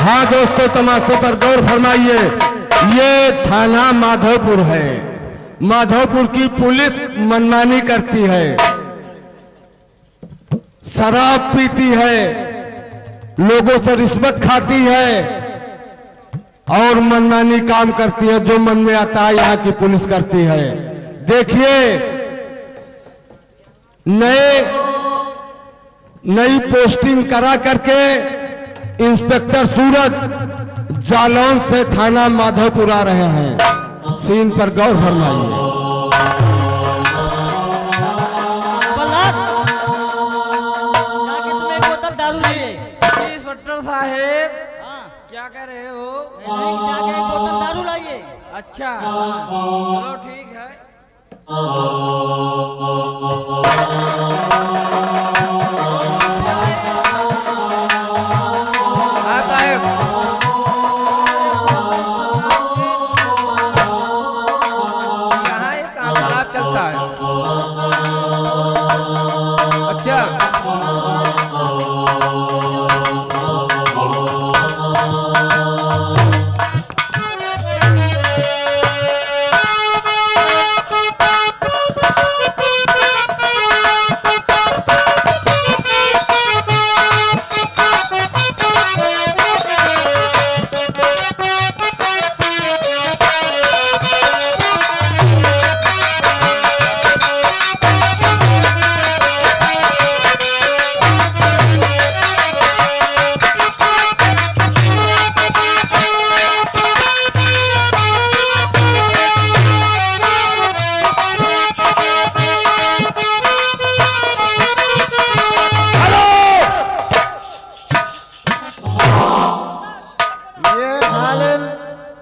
हाँ दोस्तों, तमाशे पर गौर फरमाइए। ये थाना माधोपुर है। माधोपुर की पुलिस मनमानी करती है, शराब पीती है, लोगों से रिश्वत खाती है और मनमानी काम करती है। जो मन में आता है यहाँ की पुलिस करती है। देखिए, नई पोस्टिंग करा करके इंस्पेक्टर सूरज जालौन से थाना माधोपुर आ रहे हैं। सीन पर गौर फरमाइए। बोतल दारू लिए इंस्पेक्टर साहेब। हाँ। क्या कह रहे हो? नहीं, जाके एक बोतल दारू लाइए। अच्छा, चलो ठीक है। आता है। यहाँ एक शराब चलता है। अच्छा,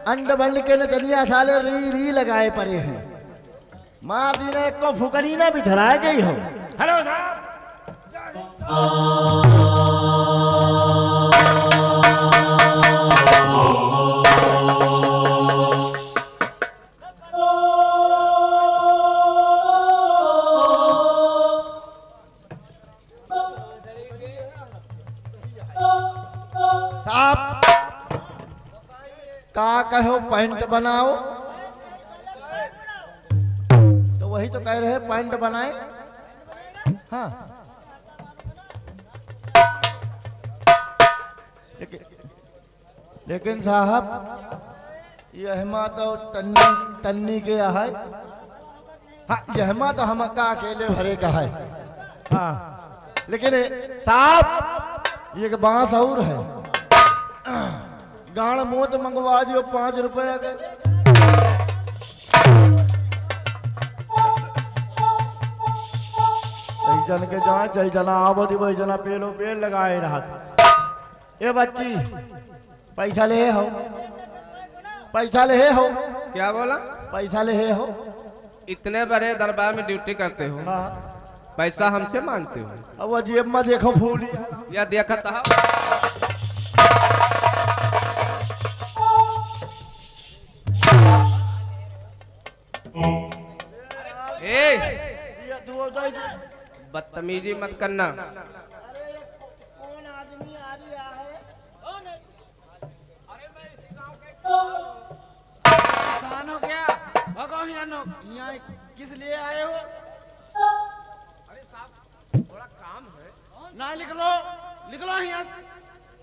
अंड बंड के नचनिया साले री री लगाए पड़े हैं। माँ दी ने को फुकनी ना भी धराए गई हो। हेलो साहब। आप का कहो पैंट बनाओ, तो वही तो कह रहे पैंट बनाए। हाँ, लेकिन साहब यहमा तो तन्नी के है। हाँ, यहमा तो हम का अकेले भरे का है। हाँ, लेकिन साहब ये बांस और है। गाड़ मोत मंगवा दियो 5 रुपए अगर। जन के जहाँ जय जना आवती वही जना पेलो पेड़ लगाए रहा। ए बच्ची, पैसा ले हो, पैसा ले हो। क्या बोला? पैसा ले हो। इतने बड़े दरबार में ड्यूटी करते हो, हाँ, पैसा हमसे मांगते हो? अब वो जेब में देखो फूली। या देखा था? बदतमीजी मत करना। कौन आदमी आ रहा है? अरे मैं इसी गांव के किसान हो क्या? भगो यहाँ किस लिए आए हो? अरे साहब थोड़ा काम है ना। निकलो यहाँ।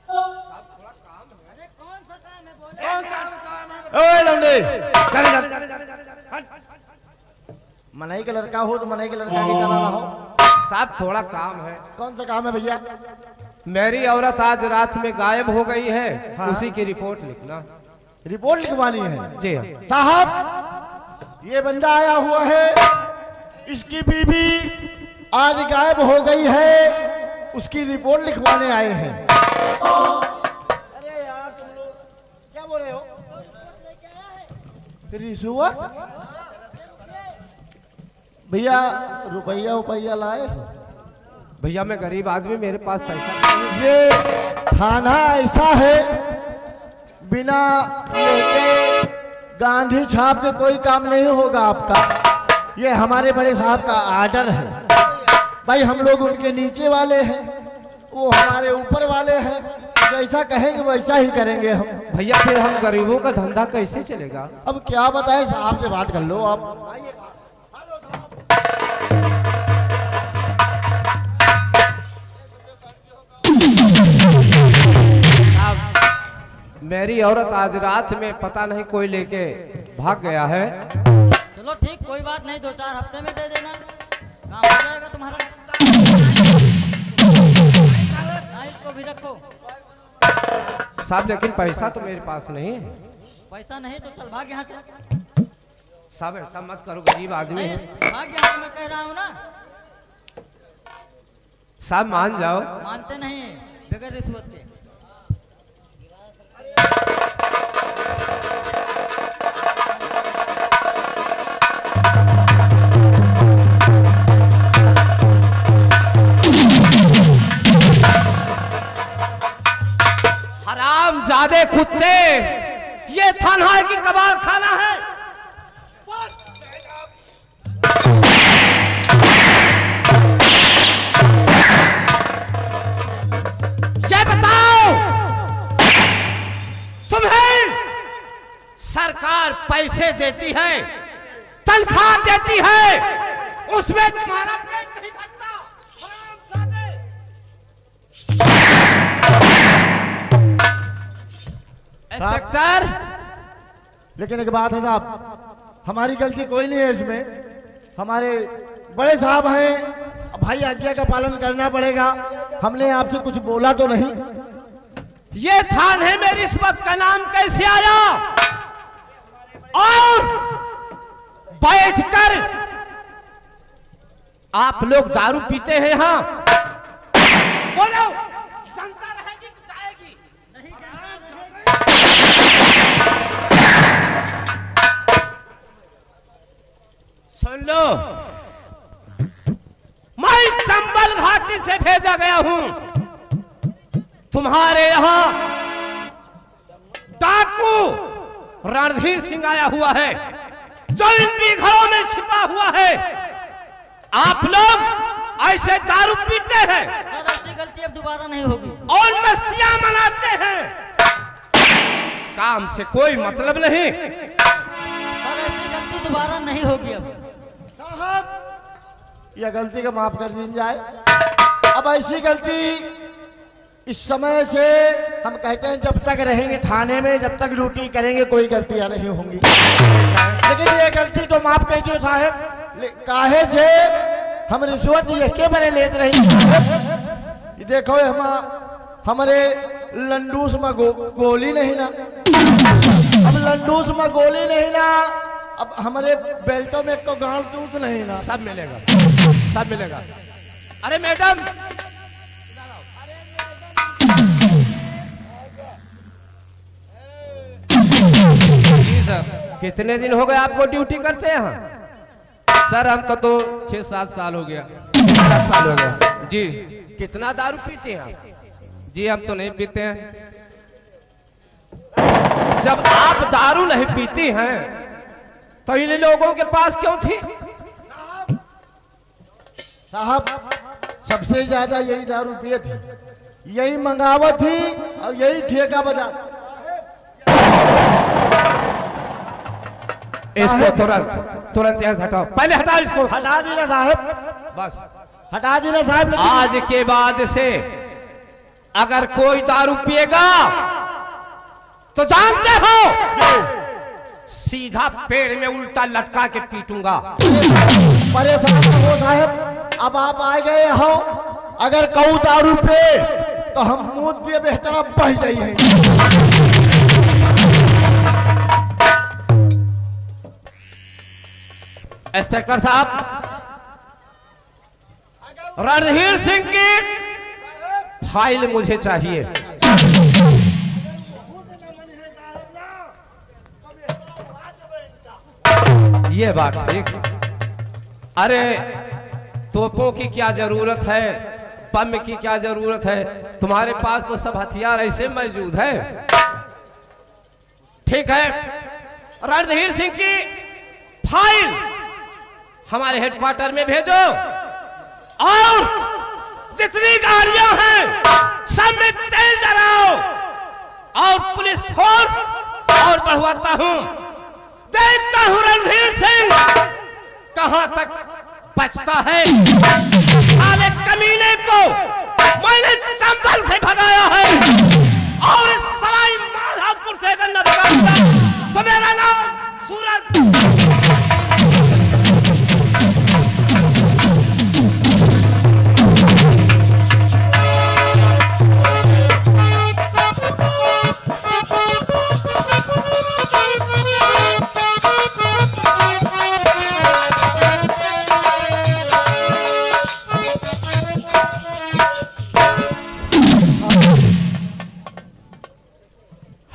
साहब थोड़ा काम है। अरे कौन सा काम है बोले? कौन सा काम है? ओए लौंडे, मनाई का लड़का हो तो मनाई के लड़का की तरह रहो। साहब थोड़ा काम है। कौन सा काम है भैया? मेरी औरत आज रात में गायब हो गई है। हाँ? उसी की रिपोर्ट लिखना। रिपोर्ट लिखवानी है? जी साहब, ये बंदा आया हुआ है, इसकी बीवी आज गायब हो गई है, उसकी रिपोर्ट लिखवाने आए हैं। अरे यार तुम लोग क्या बोल रहे हो? रिश्वत? भैया रुपया लाए हो? भैया मैं गरीब आदमी, मेरे पास पैसा नहीं है। ये थाना ऐसा है, बिना लेके गांधी छाप के कोई काम नहीं होगा आपका। ये हमारे बड़े साहब का आर्डर है। भाई हम लोग उनके नीचे वाले हैं, वो हमारे ऊपर वाले हैं। जैसा कहेंगे वैसा ही करेंगे हम। भैया फिर हम गरीबों का धंधा कैसे चलेगा? अब क्या बताएं, साहब से बात कर लो आप। साहब, मेरी औरत आज रात में पता नहीं कोई लेके भाग गया है। चलो ठीक, कोई बात नहीं, 2-4 हफ्ते में दे देना, काम हो जाएगा तुम्हारा। हाँ, इसको भी रखो। साहब लेकिन पैसा तो मेरे पास नहीं है। पैसा नहीं तो चल भाग यहाँ से। साहब ऐसा मत करो, गरीब आदमी नहीं, है। भाग यहाँ से, मैं कह रहा हूँ ना। साहब मान जाओ। मानते नहीं बगैर रिश्वत के। हराम जादे कुत्ते, ये थाना है कि कबाड़ खाना है? ये बताओ, तुम्हें सरकार पैसे देती है, तनख्वाह देती है, उसमें तुम्हारा पेट नहीं भरता। हरामजादे। इंस्पेक्टर, लेकिन एक बात है साहब, हमारी गलती कोई नहीं है इसमें। हमारे बड़े साहब हैं, भाई आज्ञा का पालन करना पड़ेगा। हमने आपसे कुछ बोला तो नहीं। ये थाने में रिश्वत का नाम कैसे आया? और बैठकर आप लोग दारू पीते हैं यहाँ? बोलो, जनता रहेगी कि जाएगी? सुन लो, मैं चंबल घाटी से भेजा गया हूं। तुम्हारे यहां डाकू रणधीर सिंह आया हुआ है, जो इन भी घरों में छिपा हुआ है। आप लोग ऐसे दारू पीते हैं सर, ऐसी गलती अब दोबारा नहीं होगी। और मस्तियां मनाते हैं, काम से कोई मतलब नहीं। सर, ऐसी गलती दोबारा नहीं होगी अब। यह गलती का माफ कर दी जाए। अब ऐसी गलती इस समय से हम कहते हैं जब तक रहेंगे थाने में, जब तक ड्यूटी करेंगे, कोई गलतियां नहीं होंगी। लेकिन ये गलती तो माफ कर दियो साहब। काहे से हम रिश्वत ये के बने लेते रही। देखो हमारे लंडूस में गोली नहीं ना, अब लंडूस में गोली नहीं ना, अब हमारे बेल्टों में तो गांव टूट नहीं ना। सब मिलेगा, सब मिलेगा। अरे मैडम, जी सर। कितने दिन हो गए आपको ड्यूटी करते हैं यहाँ? सर हमको तो 6-7 साल हो गया। 7 साल हो गया जी। कितना दारू पीते हैं आप? जी हम तो नहीं पीते हैं। जब आप दारू नहीं पीती हैं तो इन लोगों के पास क्यों थी? साहब सबसे ज्यादा यही दारू पिए थी, यही मंगावत थी और यही ठेका बजा। इसको तुरंत यहाँ से हटाओ, पहले हटाओ इसको। हटा दी ना साहब, बस हटा दी ना साहब। आज के बाद से अगर कोई दारू पिएगा तो जानते हो सीधा पेड़ में उल्टा लटका के पीटूंगा। परेशान न हो साहब, अब आप आ गए हो, अगर कहूँ दारू पे तो हम मुंह दिए बेहतर बह जाइए। इंस्पेक्टर साहब, रणधीर सिंह की फाइल मुझे चाहिए। ये बात ठीक। अरे तोपों की क्या जरूरत है, बम की क्या जरूरत है? तुम्हारे पास तो सब हथियार ऐसे मौजूद है। ठीक है, रणधीर सिंह की फाइल हमारे हेडक्वार्टर में भेजो और जितनी गाड़ियां हैं सब में तेल डराओ और पुलिस फोर्स और बढ़वाता हूं। देखता हूं रणधीर सिंह कहां तक बचता है। साले कमीने को मैंने चंबल से भगाया है और इस सराय माधोपुर से अगर न भगाऊंगा तो मेरा नाम सूरज।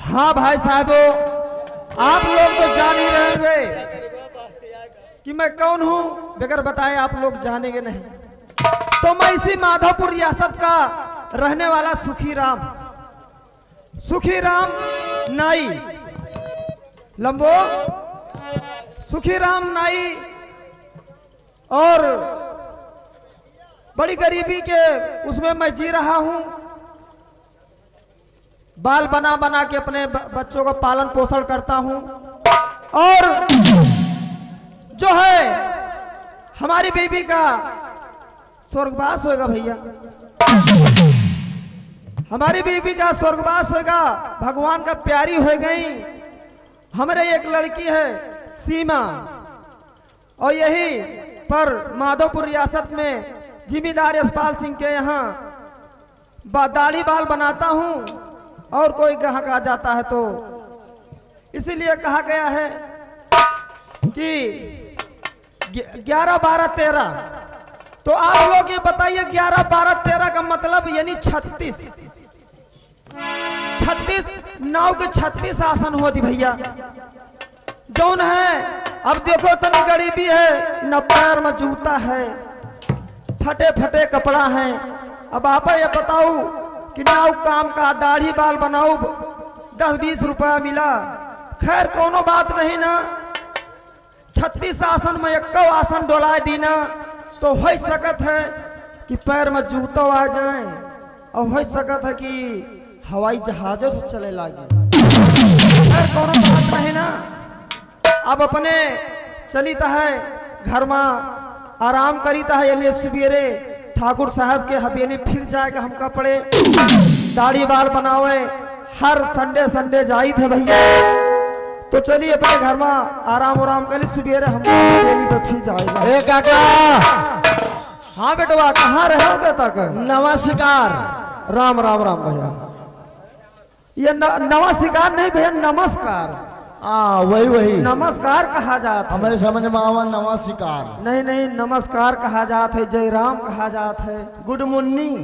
हाँ भाई साहबो, आप लोग तो जान ही रहे होंगे कि मैं कौन हूं, बगैर बताए आप लोग जानेंगे नहीं। तो मैं इसी माधोपुर रियासत का रहने वाला सुखीराम नाई लंबो सुखीराम नाई, और बड़ी गरीबी के उसमें मैं जी रहा हूं। बाल बना बना के अपने बच्चों का पालन पोषण करता हूं। और जो है हमारी बेबी का स्वर्गवास होगा भैया, हमारी बेबी का स्वर्गवास होगा, भगवान का प्यारी हो गई। हमारे एक लड़की है सीमा, और यही पर माधोपुर रियासत में जिम्मेदार यशपाल सिंह के यहाँ दाढ़ी बाल बनाता हूँ। और कोई ग्राहक आ जाता है तो इसीलिए कहा गया है कि 11, 12, 13। तो आप लोग ये बताइए 11, 12, 13 का मतलब यानी 36 9 के 36 आसन होती भैया जौन है। अब देखो तनी गरीबी है, न पैर में जूता है, फटे फटे कपड़ा है। अब आप ये बताओ कि नाउ काम का दाढ़ी बाल बनाऊ 10-20 रुपया मिला, खैर कोनो बात नहीं ना। 36 आसन में 1 आसन डोला दी ना तो हो सकत है कि पैर में जूता आ जाए, और हो सकत है कि हवाई जहाजों से चले लागे, खैर कोनो बात नहीं ना। अब अपने चलीता है घर में आराम करीता है, ये सवेरे ठाकुर साहब के हवेली फिर जाएगा हम कपड़े दाढ़ी बाल बनावे। हर संडे जाई थे भैया, तो चलिए अपने घर में आराम कर ली, सवेरे हम हवेली पे फिर जाएगा। ए काका, हाँ बेटवा कहाँ रहे हो बेटा का? नमस्कार। राम भैया, ये नवा शिकार नहीं भैया, नमस्कार। हाँ वही नमस्कार कहा जाता है। हमारे समझ में आवा नमस्कार। नहीं नमस्कार कहा जाता है, जय राम कहा जाता है। Good morning.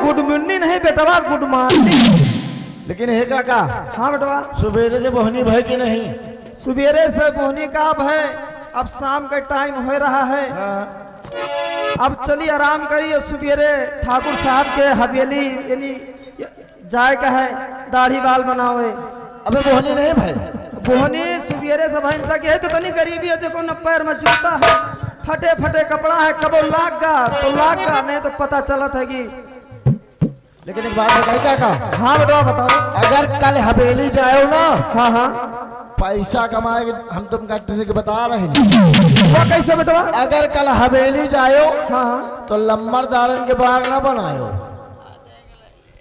गुड मॉर्निंग नहीं बेटवा, गुड मॉर्निंग। लेकिन हे काका, हाँ बेटवा, सुबेरे से बोहनी भय की नहीं? सुबेरे से बोहनी का अब है, अब शाम का टाइम हो रहा है। हाँ। अब चलिए आराम करिए, सुबेरे ठाकुर साहब के हवेली यानी जाए का है, दाढ़ी बाल बनावे। अबे बोहनी नहीं भाई? बोहनी सुबेरे से भाई तक है, तो तनी गरीबी है, देखो न पैर में जूता है, फटे फटे कपड़ा है, कबो लाग गा तो लाग गा, नहीं तो पता चलत है कि। लेकिन एक बात बताई काका। हाँ बेटा बताओ। अगर कल हवेली जाओ ना, हाँ पैसा कमाएंगे हम, तुमका ट्रिक बता रहे हैं। वो कैसे बेटवा? अगर कल हवेली जाओ हाँ तो लंबरदारन के बार ना बनाओ,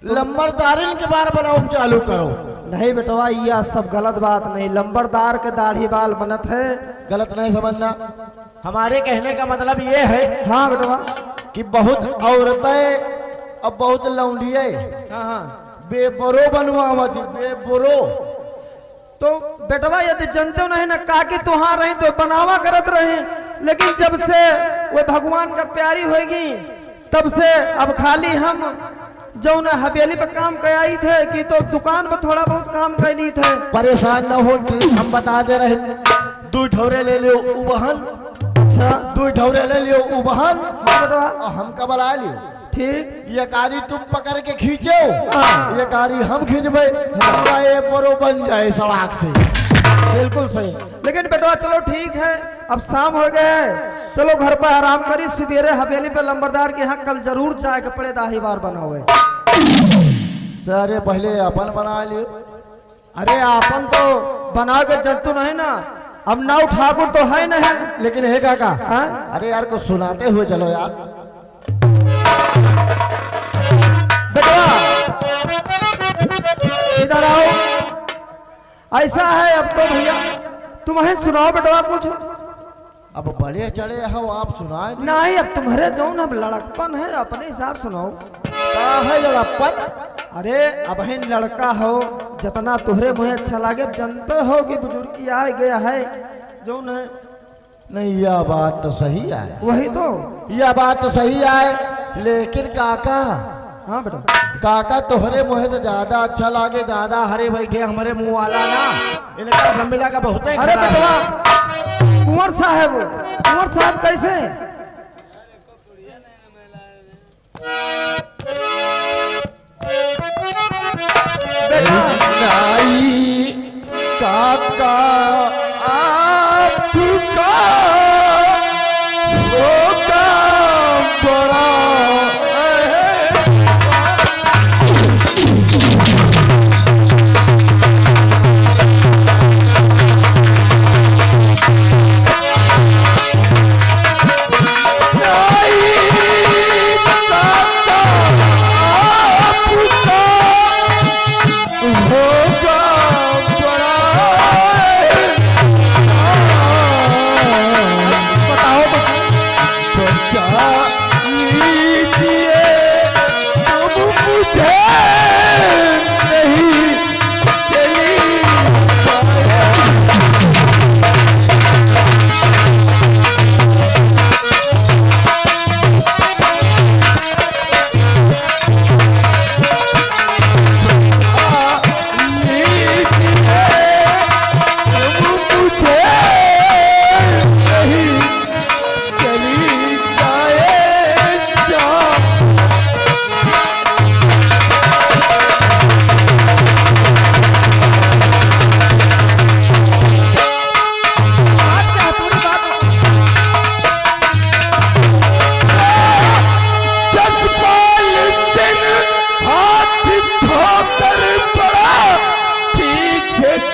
लंबरदारन के बार बनाओ चालू करो। नहीं बेटवा, यह सब गलत बात नहीं, लंबरदार के दाढ़ी बाल बनत है। गलत नहीं समझना, हमारे कहने का मतलब ये है। हाँ बेटवा। कि बहुत औरतें अब बहुत लौंडिये हाँ बेबरो बनवावती, बेबरो। तो बेटवा यदि जनते नहीं ना काकी तुहार रही तो बनावा करत रहे, लेकिन जब से वो भगवान का प्यारी होगी तब से अब खाली हम जो न हवेली पे काम कराई थे कि तो दुकान पर थोड़ा बहुत काम कर ली थे। परेशान न हो, हम बता दे रहे, 2 ठौरे ले लियो उबहन। अच्छा 2 ठौरे ले लियो उबहन, हाँ बेटवा और हम कब ला लियो। ठीक। ये कारी तुम पकड़ के खींचो, हाँ। ये कारी हम खींचबे, हमरा ये बरो बन जाए सड़क से। बिल्कुल सही। लेकिन बेटवा चलो ठीक है, अब शाम हो गए, चलो घर पर आराम करी, सवेरे हवेली पे लंबरदार के यहाँ कल जरूर जाए के पड़े, दाही बार बनाओ। अरे पहले अपन बना लियो। अरे आपन तो बना के जंतु नहीं ना, अब नाव ठाकुर तो है नहीं। लेकिन है काका, हाँ? अरे यार कुछ सुनाते हुए चलो यार। बेटवा इधर आओ। ऐसा है अब तो भैया तुम्हें सुनाओ बेटवा कुछ। अब बड़े चढ़े हो आप सुनाए नहीं, अब तुम्हारे जो ना लड़कपन है अपने हिसाब सुनाओ। का है लड़प्पन? अरे अब ही लड़का हो, जितना तुहरे मुझे अच्छा लागे, जानते हो कि बुजुर्गी आ गया है जो न। नहीं यह बात तो सही है, वही तो। यह बात तो सही है, लेकिन काका, हाँ बेटा, काका तोहरे मुँह से ज्यादा अच्छा लागे, ज्यादा हरे बैठे हमारे मुंह वाला ना, इनका जमीला का बहुत ही अरे खराब है। बेटवा कुंवर साहब, कुंवर साहब कैसे? नाई काका आपका होगा बड़ा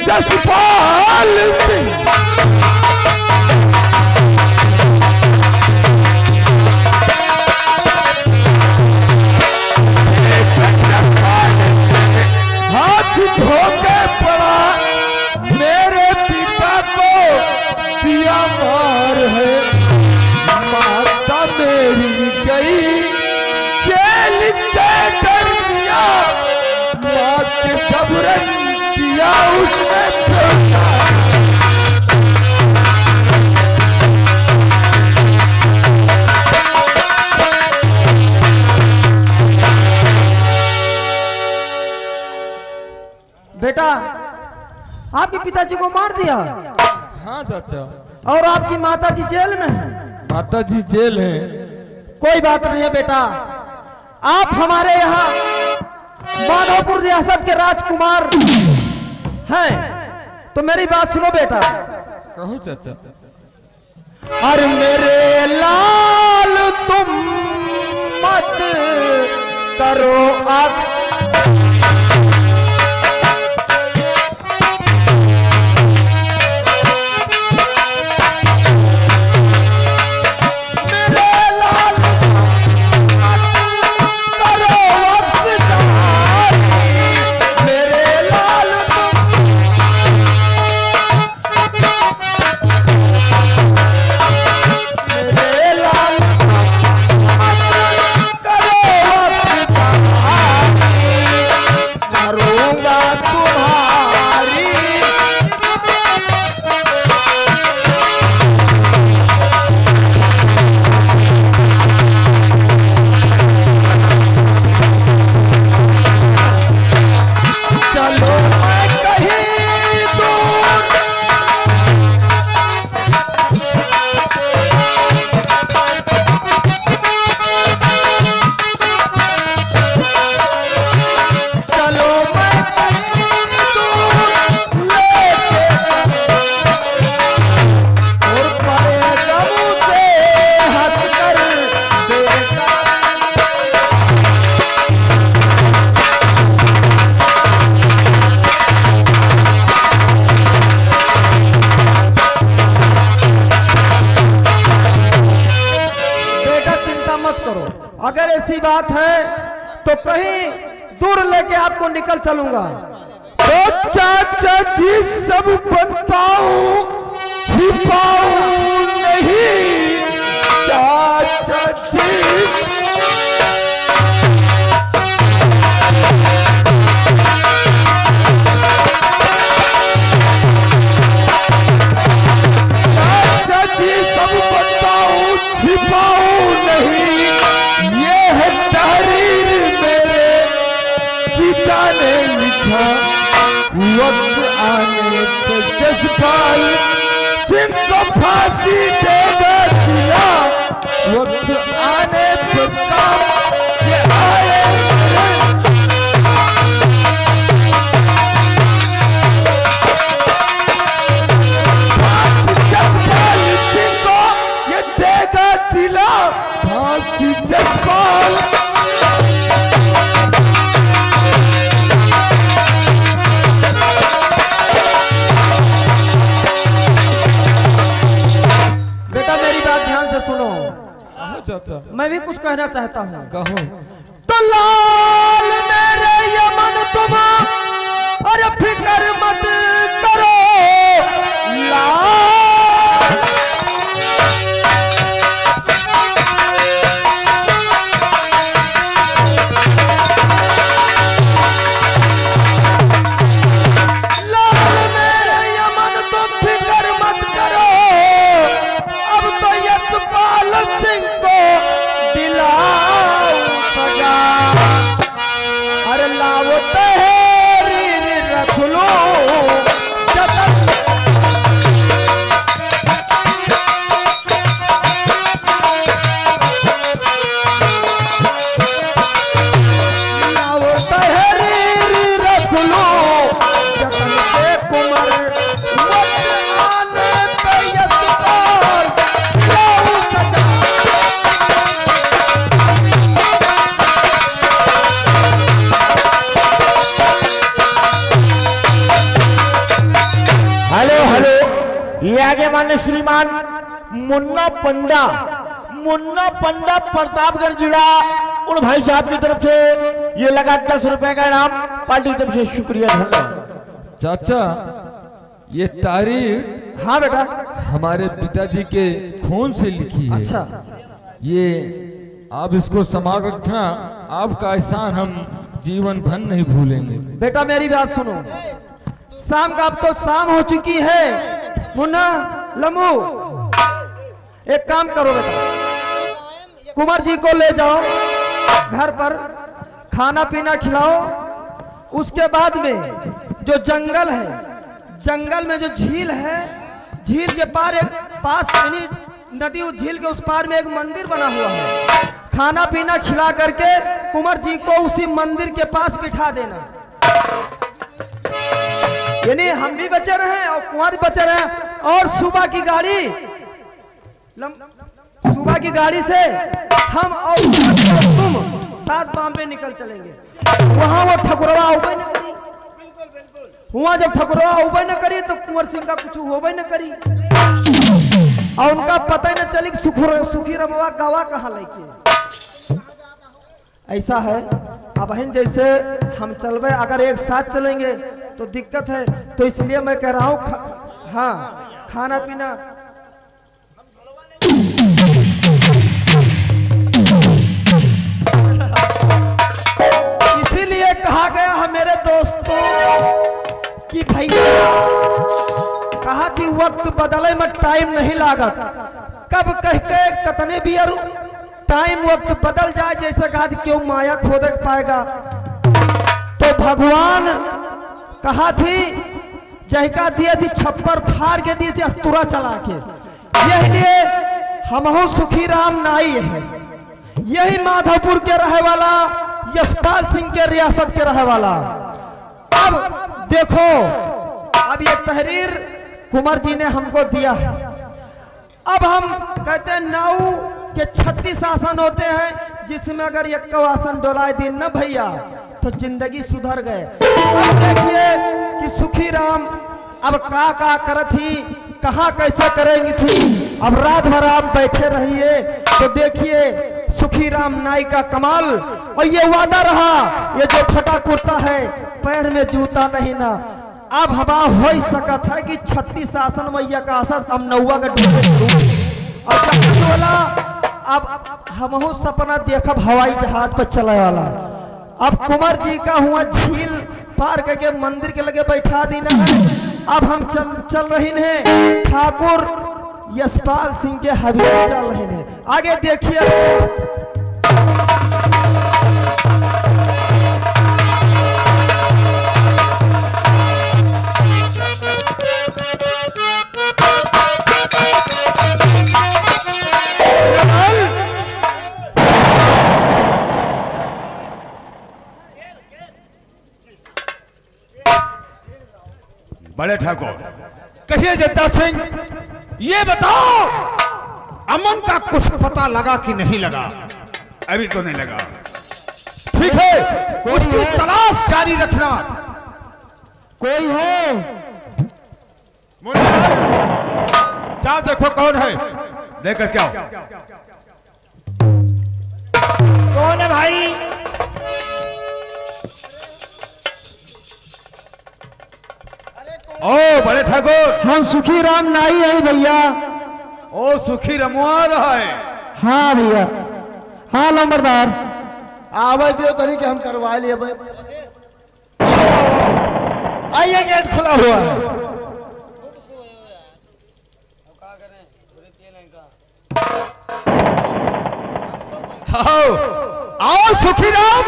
जसपाल सिंह। हाथ धोके पड़ा, मेरे पिता को दिया मार है, माता मेरी गई जेल के कर दिया, माँ के घबरन किया उसने बेटा। बेटा आपके पिताजी को मार दिया? हाँ चाचा। और आपकी माताजी जेल में है? माताजी जेल है। कोई बात नहीं है बेटा, आप हमारे यहाँ माधोपुर रियासत के राजकुमार हैं, तो मेरी बात सुनो बेटा। कहो चाचा। अरे मेरे लाल तुम मत करो अब, ऐसी बात है तो कहीं दूर लेके आपको निकल चलूंगा। तो चाचा जी सब बताऊं छिपाऊं नहीं चाचा जी। चाचा जी सब बताऊं छिपाऊं नहीं, ये है तहरीर मेरे पिता ने लिखा। वक्त आने पे जसपाल सिंह को फांसी देगा दिया। वक्त आने पे काम के आए जसपाल सिंह को ये देगा दिला। फांसी जसपाल। मैं भी कुछ कहना चाहता हूँ। कहो। तो लाल मेरे यमन तुम अरे फिक्र मत करो लाल। लाल मेरे यमन तुम फिक्र मत करो, अब तो यशपाल सिंह को दिलाओ सजा। अरे लाओ तहरीर रख लो जतन। लाओ तहरीर रख लो जतन से कुंवर। वक्त आने पे यशपाल लाओ सजा। हेलो हेलो, ये आगे मान्य श्रीमान मुन्ना पंडा प्रतापगढ़ जिला उन भाई साहब की तरफ से ये लगा 10 रुपए का इनाम, पार्टी की तरफ से शुक्रिया धन्यवाद। चाचा ये तारीख हाँ बेटा। हमारे पिताजी के खून से लिखी है। अच्छा। ये आप इसको संभाल रखना, आपका एहसान हम जीवन भर नहीं भूलेंगे। बेटा मेरी बात सुनो, शाम का अब तो शाम हो चुकी है। मुन्ना लम्बू एक काम करो बेटा, कुंवर जी को ले जाओ घर पर, खाना पीना खिलाओ। उसके बाद में जो जंगल है, जंगल में जो झील है, झील के पास यानी नदी, उस झील के उस पार में एक मंदिर बना हुआ है। खाना पीना खिला करके कुंवर जी को उसी मंदिर के पास बिठा देना। यानी हम भी बचे रहे और कुंवर बचे रहे। और सुबह की गाड़ी से हम और तुम साथ बॉम्बे निकल चलेंगे। वहां वो ठकुरवा उबे न करी, हुआ जब ठकुरवा उबे न करी तो कुंवर सिंह का कुछ होबे न करी और उनका पता ही न चली सुखी रमवा गवा कहाँ लेके। ऐसा है अब जैसे हम चलबे, अगर एक साथ चलेंगे तो दिक्कत है, तो इसलिए मैं कह रहा हूँ हाँ खाना पीना। इसीलिए कहा गया है मेरे दोस्तों कि भैया कहा कि वक्त बदले में टाइम नहीं लागत। कब कह के कतने भी अरु टाइम वक्त बदल जाए, जैसे कहा क्यों माया खो देख पाएगा। तो भगवान कहा थी जहका दिए थी छप्पर फाड़ के दिए थे अस्तुरा चला के। यही लिए हमहू सुखी राम नाई है, यही माधवपुर के रहे वाला, यशपाल सिंह के रियासत के रहे वाला। अब देखो, अब ये तहरीर कुंवर जी ने हमको दिया है। अब हम कहते हैं नाऊ के 36 आसन होते हैं, जिसमें अगर एक आसन डोलाए दिन न भैया तो जिंदगी सुधर गए। अब देखिए कि सुखी राम अब का करत ही, कहाँ कैसे करेंगी थी। अब रात भर आप बैठे रहिए तो देखिए सुखी राम नाई का कमाल, और ये वादा रहा, ये जो फटा कुर्ता है पैर में जूता नहीं ना। अब हवा हो ही सकत है कि 36 शासन मैया का आशा हम नौवा का डूबे और जब बोला अब हमहू सपना देखब हवाई जहाज पर चले वाला। अब कुंवर जी का हुआ झील पार करके मंदिर के लगे बैठा देना है। अब हम चल रही हैं ठाकुर यशपाल सिंह के हवेली चल रहे हैं। आगे देखिए बड़े ठाकुर, कहिए जद्दा सिंह, ये बताओ अमन का कुछ पता लगा कि नहीं लगा? अभी तो नहीं लगा। ठीक है, उसकी तलाश जारी रखना। कोई है? क्या देखो कौन है, देखकर क्या हो? कौन है भाई? ओ बड़े ठाकुर, हम सुखी राम नाई है भैया। ओ सुखी रमुआ रहा है। हाँ भैया, हाँ नंबरदार। आवाज दियो तरी के हम करवा लिए भाई। आइए, गेट खुला हुआ है। आओ सुखी राम,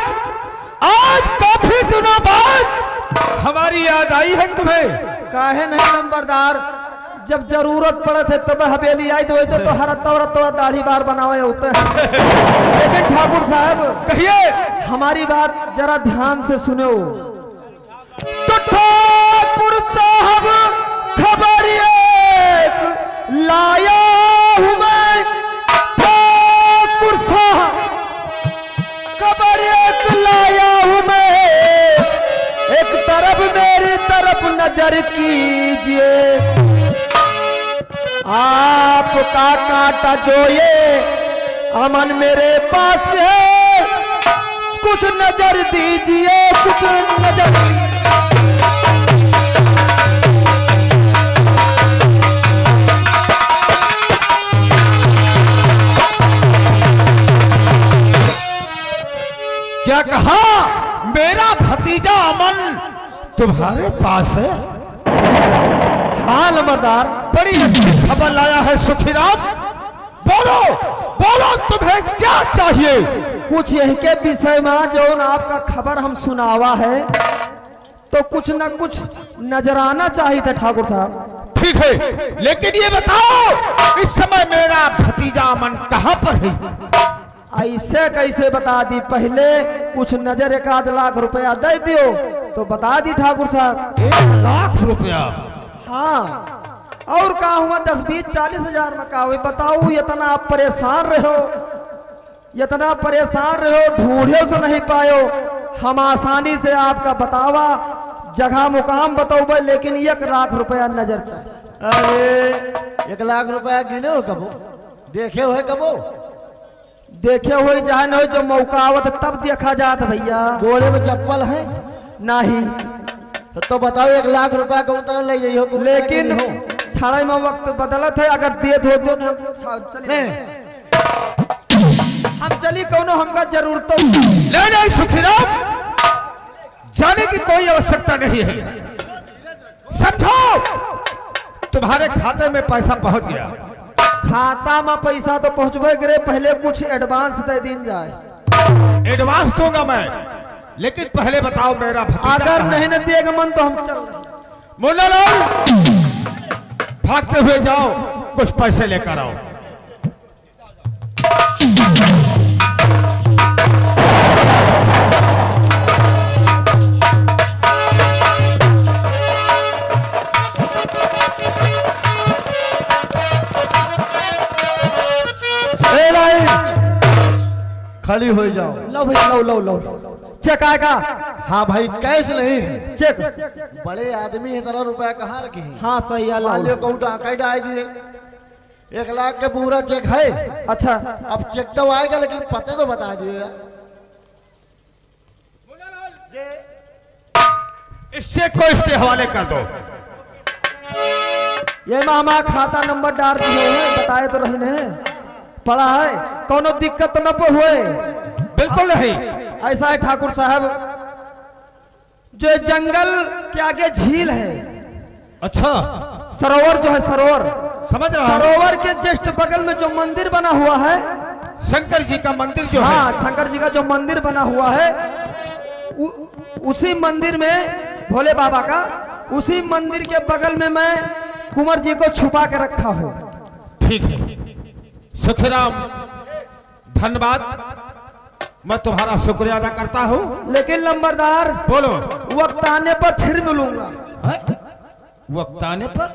आज काफी दिनों बाद हमारी याद आई है तुम्हें। काहे नहीं नंबरदार, जब जरूरत पड़े थे तब हवेली आई तो हर तौर दाढ़ी बार बनावे होते हैं। लेकिन ठाकुर साहब कहिए, हमारी बात जरा ध्यान से सुनो। तो ठाकुर साहब खबर एक लाया हूं मैं, ठाकुर साहब खबर एक लाया हूं मैं। एक तरफ मेरी तरफ नजर कीजिए, आपका कांटा जो ये अमन मेरे पास है, कुछ नजर दीजिए, कुछ नजर। क्या कहा? मेरा भतीजा अमन तुम्हारे पास है? हाँ नंबरदार, बड़ी अच्छी खबर लाया है सुखी राम। बोलो बोलो, तुम्हें क्या चाहिए? कुछ यही के विषय में जो आपका खबर हम सुनावा है, तो कुछ न कुछ नजराना चाहिए था ठाकुर साहब। ठीक है, लेकिन ये बताओ इस समय मेरा भतीजा अमन कहाँ पर है? ऐसे कैसे बता दी? पहले कुछ नजर 1 लाख रुपया दे दियो तो बता दी ठाकुर साहब। 1 लाख रुपया? हाँ, और कहा हुआ 10, 20, 40 हजार में कहा हुई। बताओ, इतना आप परेशान रहो, इतना परेशान रहो, ढूंढे से नहीं पायो। हम आसानी से आपका बतावा जगह मुकाम बताओ, लेकिन 1 लाख रुपया नजर चाहिए। अरे 1 लाख रुपया गिने हो कबो? देखे हो कबो? देखे हुए जहाँ न हो, जो मौका आवत तब देखा जात भैया। गोड़े में चप्पल है नहीं तो बताओ 1 लाख रुपया कौन तरह ले जाइयो? लेकिन छाड़े में वक्त बदलत है, अगर दे दो हम चली हम चली कौनो हमका जरूरत तो नहीं सुखी राम, जाने की कोई आवश्यकता नहीं है। समझो, तुम्हारे खाते में पैसा पहुंच गया। खाता में पैसा तो पहुंचबे करे, पहले कुछ एडवांस दे दिन जाए। एडवांस दूंगा मैं, लेकिन पहले बताओ मेरा भतीजा अगर कहाँ है? नहीं न देगा मन तो हम चल रहे। मुन्ना लाल, भागते हुए जाओ, कुछ पैसे लेकर आओ। खाली हो जाओ। लो भैया, लो चेक आएगा। हाँ भाई, कैश नहीं है। चेक बड़े आदमी है, 1 रुपया कहाँ रखे हैं? हाँ सही है, मान लो। लियो कहूँ डाका डाल दिए। 1 लाख के पूरा चेक है। अच्छा अब चेक तो आएगा लेकिन पते तो बता दिएगा। इस चेक को इसके हवाले कर दो। ये मामा खाता नंबर डाल दिए हैं, बताए तो रही ने पढ़ा है, कोनो दिक्कत न पे हुए। बिल्कुल नहीं। ऐसा है ठाकुर साहब, जो जंगल के आगे झील है, अच्छा सरोवर जो है सरोवर, समझ रहा हूं। सरोवर के जस्ट बगल में जो मंदिर बना हुआ है, शंकर जी का मंदिर जो है, हाँ शंकर जी का जो मंदिर बना हुआ है, उसी मंदिर में भोले बाबा का, उसी मंदिर के बगल में मैं कुंवर जी को छुपा के रखा हूँ। ठीक है सुखराम, धन्यवाद, मैं तुम्हारा शुक्रिया अदा करता हूँ। लेकिन लंबरदार बोलो। वक्त आने पर फिर मिलूंगा। वक्त आने पर